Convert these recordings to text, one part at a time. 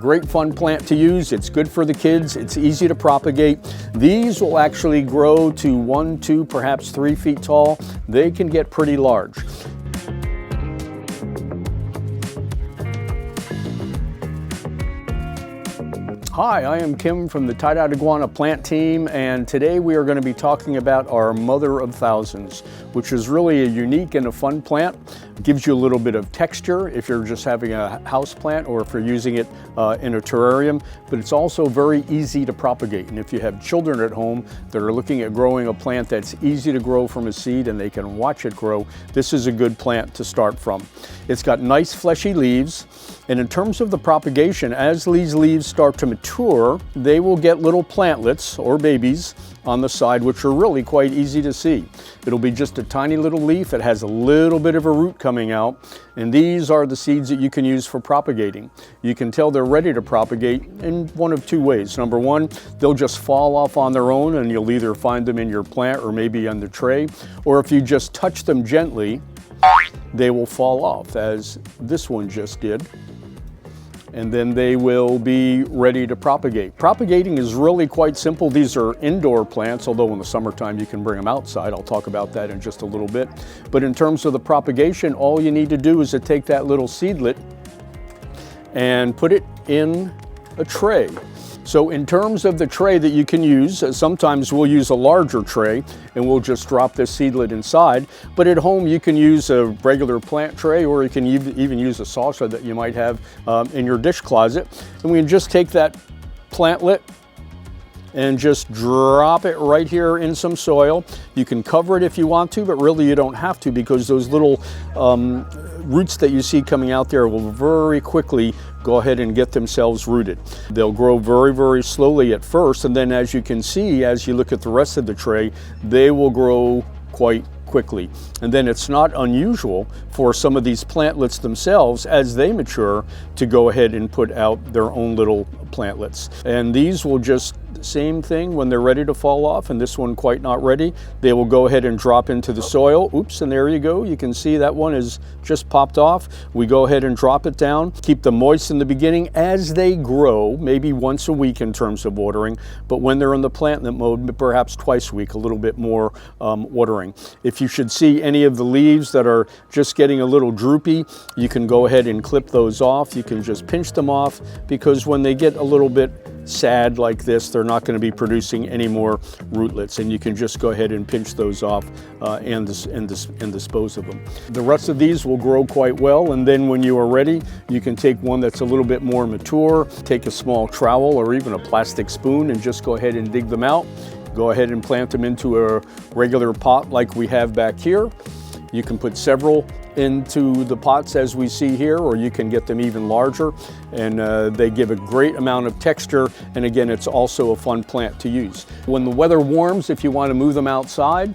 Great fun plant to use. It's good for the kids. It's easy to propagate. These will actually grow to 1, 2, perhaps 3 feet tall. They can get pretty large. Hi, I am Kim from the Tye-Dyed iguana plant team, and today we are going to be talking about our mother of thousands, which is really a unique and a fun plant. It gives you a little bit of texture if you're just having a house plant or if you're using it in a terrarium, but it's also very easy to propagate. And if you have children at home that are looking at growing a plant that's easy to grow from a seed and they can watch it grow, this is a good plant to start from. It's got nice fleshy leaves, and in terms of the propagation, as these leaves start to mature, they will get little plantlets or babies on the side, which are really quite easy to see. It'll be just a tiny little leaf. It has a little bit of a root coming out, and these are the seeds that you can use for propagating. You can tell they're ready to propagate in one of two ways. Number one, they'll just fall off on their own, and you'll either find them in your plant or maybe on the tray, or if you just touch them gently, they will fall off, as this one just did. And then they will be ready to propagate. Propagating is really quite simple. These are indoor plants, although in the summertime you can bring them outside. I'll talk about that in just a little bit. But in terms of the propagation, all you need to do is to take that little seedlet and put it in a tray. So in terms of the tray that you can use, sometimes we'll use a larger tray and we'll just drop this seedlet inside. But at home you can use a regular plant tray, or you can even use a saucer that you might have in your dish closet. And we can just take that plantlet and just drop it right here in some soil. You can cover it if you want to, but really you don't have to, because those little roots that you see coming out there will very quickly go ahead and get themselves rooted. They'll grow very, very slowly at first, and then as you can see, as you look at the rest of the tray, they will grow quite quickly. And then it's not unusual for some of these plantlets themselves, as they mature, to go ahead and put out their own little plantlets. And these will just, same thing, when they're ready to fall off, and this one quite not ready, they will go ahead and drop into the soil. Oops, and there you go. You can see that one is just popped off. We go ahead and drop it down. Keep them moist in the beginning. As they grow, maybe once a week in terms of watering, but when they're in the plantlet mode, perhaps twice a week, a little bit more watering. If you should see any of the leaves that are just getting a little droopy, you can go ahead and clip those off. You can just pinch them off, because when they get a little bit sad like this, they're not going to be producing any more rootlets, and you can just go ahead and pinch those off and dispose of them. The rest of these will grow quite well, and then when you are ready, you can take one that's a little bit more mature, take a small trowel or even a plastic spoon, and just go ahead and dig them out. Go ahead and plant them into a regular pot like we have back here. You can put several into the pots as we see here, or you can get them even larger, and they give a great amount of texture, and again, it's also a fun plant to use. When the weather warms, if you want to move them outside,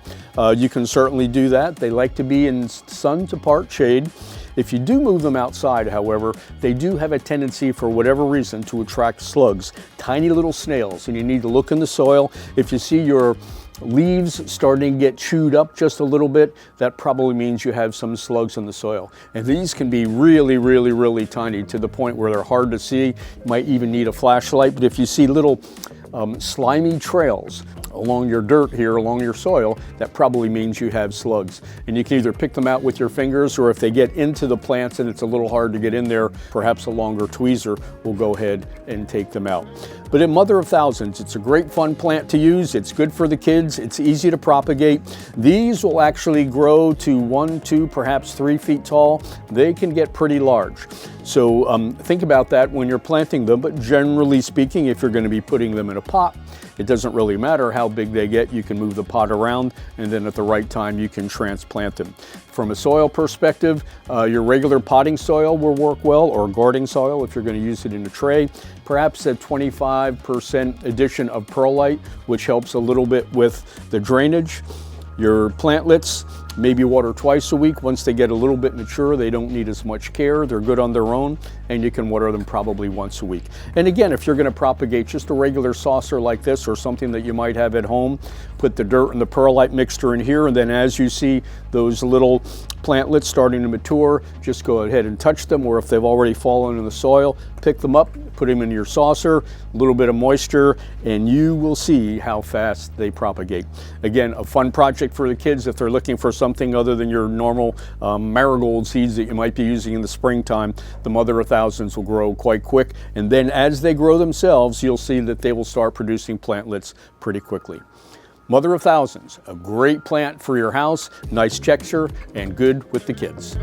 you can certainly do that. They like to be in sun to part shade. If you do move them outside, however, they do have a tendency, for whatever reason, to attract slugs, tiny little snails, and you need to look in the soil. If you see your leaves starting to get chewed up just a little bit, that probably means you have some slugs in the soil. And these can be really, really, really tiny, to the point where they're hard to see. You might even need a flashlight, but if you see little slimy trails along your dirt here, along your soil, that probably means you have slugs. And you can either pick them out with your fingers, or if they get into the plants and it's a little hard to get in there, perhaps a longer tweezer will go ahead and take them out. But in Mother of Thousands, it's a great fun plant to use. It's good for the kids. It's easy to propagate. These will actually grow to 1, 2, perhaps 3 feet tall. They can get pretty large. So think about that when you're planting them, but generally speaking, if you're going to be putting them in a pot, it doesn't really matter how big they get. You can move the pot around, and then at the right time you can transplant them. From a soil perspective, your regular potting soil will work well, or gardening soil if you're going to use it in a tray. Perhaps a 25% addition of perlite, which helps a little bit with the drainage. Your plantlets Maybe water twice a week. Once they get a little bit mature, they don't need as much care. They're good on their own, and you can water them probably once a week. And again, if you're going to propagate just a regular saucer like this or something that you might have at home, put the dirt and the perlite mixture in here, and then as you see those little plantlets starting to mature, just go ahead and touch them, or if they've already fallen in the soil, pick them up, put them in your saucer, a little bit of moisture, and you will see how fast they propagate. Again, a fun project for the kids if they're looking for something other than your normal marigold seeds that you might be using in the springtime. The mother of thousands will grow quite quick, and then as they grow themselves, you'll see that they will start producing plantlets pretty quickly. Mother of thousands, a great plant for your house, nice texture, and good with the kids.